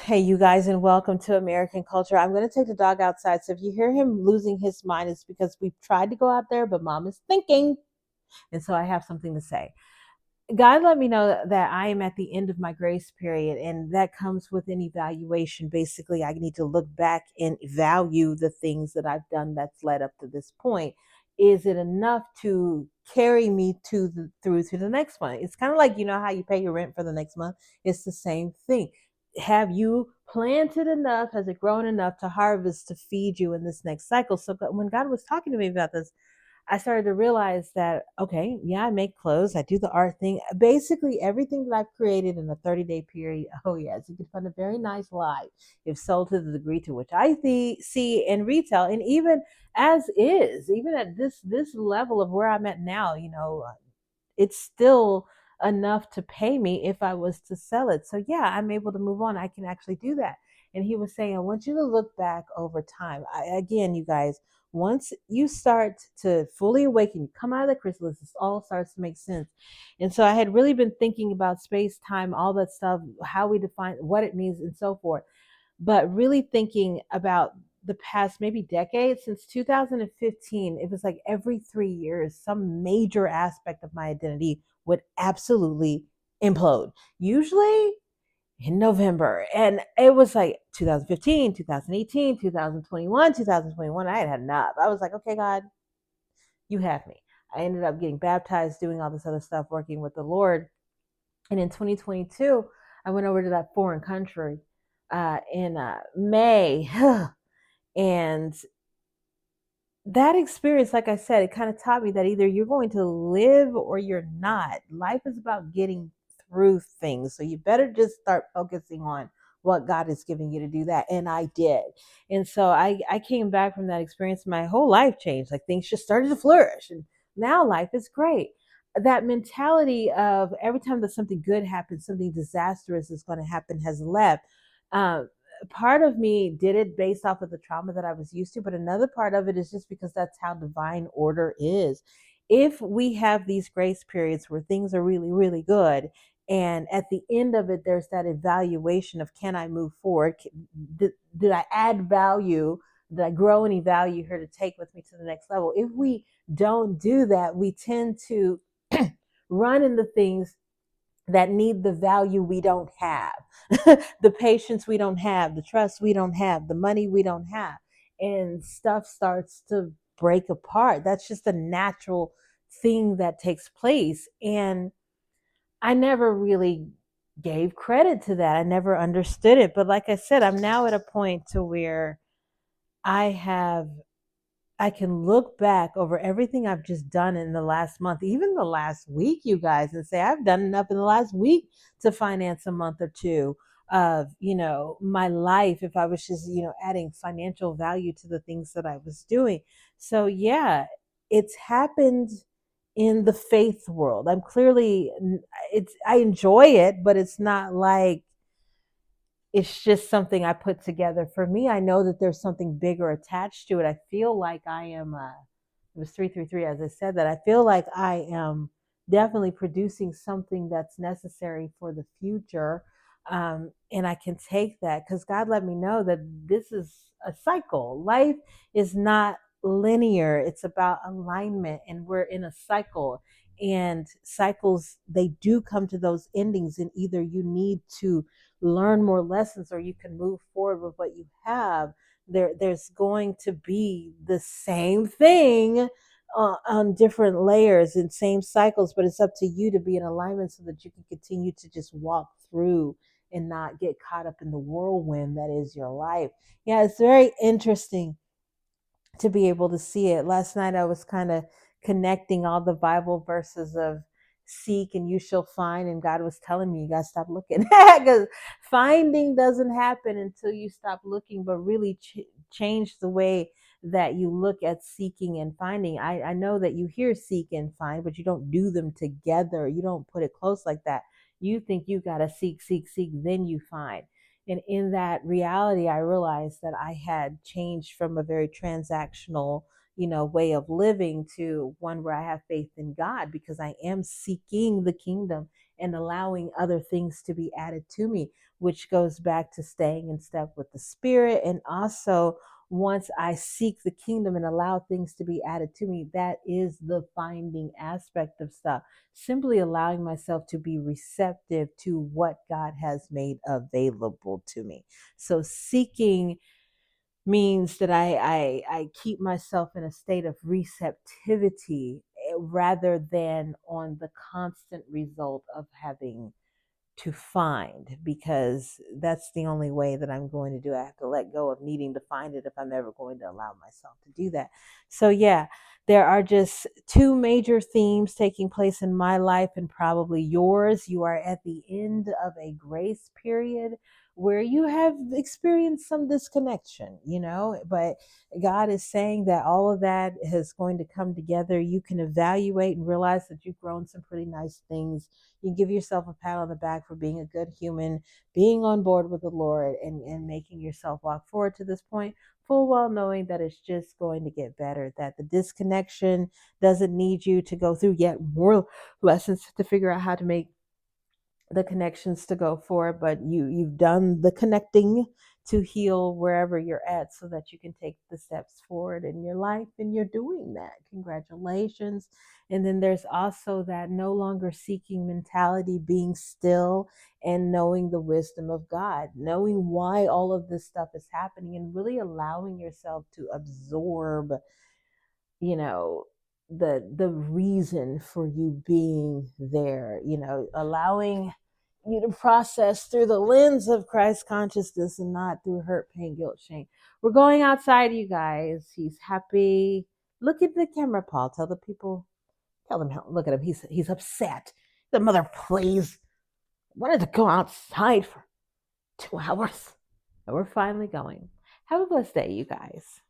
Hey, you guys, and welcome to American Culture. I'm going to take the dog outside. So if you hear him losing his mind, it's because we've tried to go out there, but mom is thinking. And so I have something to say. God let me know that I am at the end of my grace period, and that comes with an evaluation. Basically, I need to look back and value the things that I've done that's led up to this point. Is it enough to carry me through to the next one? It's kind of like, how you pay your rent for the next month. It's the same thing. Have you planted enough? Has it grown enough to harvest to feed you in this next cycle? So when God was talking to me about this, I started to realize that, okay, yeah, I make clothes, I do the art thing. Basically, everything that I've created in a 30-day period, oh, yes, you can find a very nice life if sold to the degree to which I see in retail. And even as is, even at this level of where I'm at now, it's still enough to pay me if I was to sell it. So yeah, I'm able to move on. I can actually do that. And he was saying, I want you to look back over time. Again, you guys, once you start to fully awaken, you come out of the chrysalis, this all starts to make sense. And so I had really been thinking about space, time, all that stuff, how we define what it means and so forth, but really thinking about the past maybe decade since 2015. It was like every 3 years some major aspect of my identity would absolutely implode, usually in November. And it was like 2015, 2018, 2021, 2021. I had enough. I was like, okay, God, you have me. I ended up getting baptized, doing all this other stuff, working with the Lord. And in 2022, I went over to that foreign country in May. And that experience, like I said, it kind of taught me that either you're going to live or you're not. Life is about getting through things. So you better just start focusing on what God is giving you to do that. And I did. And so I came back from that experience. My whole life changed. Like things just started to flourish. And now life is great. That mentality of every time that something good happens, something disastrous is going to happen has left. Um, Part of me did it based off of the trauma that I was used to, but another part of it is just because that's how divine order is. If we have these grace periods where things are really, really good, and at the end of it, there's that evaluation of, can I move forward? Did I add value? Did I grow any value here to take with me to the next level? If we don't do that, we tend to run into things that need the value we don't have, the patience we don't have, the trust we don't have, the money we don't have, and stuff starts to break apart. That's just a natural thing that takes place. And I never really gave credit to that. I never understood it. But like I said, I'm now at a point to where I have I can look back over everything I've just done in the last month, even the last week, you guys, and say, I've done enough in the last week to finance a month or two of, my life if I was just, adding financial value to the things that I was doing. So yeah, it's happened in the faith world. I enjoy it, but it's not like it's just something I put together. For me, I know that there's something bigger attached to it. I feel like I am, it was 333, as I said, that I feel like I am definitely producing something that's necessary for the future. And I can take that because God let me know that this is a cycle. Life is not linear, it's about alignment, and we're in a cycle. And cycles, they do come to those endings, and either you need to learn more lessons or you can move forward with what you have. There's going to be the same thing on different layers and same cycles, but it's up to you to be in alignment so that you can continue to just walk through and not get caught up in the whirlwind that is your life. Yeah, it's very interesting to be able to see it. Last night I was kind of connecting all the Bible verses of seek and you shall find, and God was telling me you got to stop looking because finding doesn't happen until you stop looking, but really change the way that you look at seeking and finding. I know that you hear seek and find, but you don't do them together. You don't put it close like that. You think you got to seek, seek, seek, then you find. And in that reality, I realized that I had changed from a very transactional, way of living to one where I have faith in God because I am seeking the kingdom and allowing other things to be added to me, which goes back to staying in step with the Spirit. And also, once I seek the kingdom and allow things to be added to me, that is the finding aspect of stuff. Simply allowing myself to be receptive to what God has made available to me. So seeking means that I keep myself in a state of receptivity, rather than on the constant result of having to find, because that's the only way that I'm going to do it. I have to let go of needing to find it if I'm ever going to allow myself to do that. So, yeah, there are just two major themes taking place in my life and probably yours. You are at the end of a grace period where you have experienced some disconnection, but God is saying that all of that is going to come together. You can evaluate and realize that you've grown some pretty nice things. You give yourself a pat on the back for being a good human, being on board with the Lord, and making yourself walk forward to this point, full well knowing that it's just going to get better, that the disconnection doesn't need you to go through yet more lessons to figure out how to make the connections to go forward, but you've done the connecting to heal wherever you're at so that you can take the steps forward in your life, and you're doing that. Congratulations. And then there's also that no longer seeking mentality, being still and knowing the wisdom of God, knowing why all of this stuff is happening, and really allowing yourself to absorb, you know the reason for you being there, allowing you to process through the lens of Christ consciousness and not through hurt, pain, guilt, shame. We're going outside, you guys. He's happy. Look at the camera, Paul. Tell the people, tell them how, look at him. He's upset. The mother, please. Wanted to go outside for 2 hours. And we're finally going. Have a blessed day, you guys.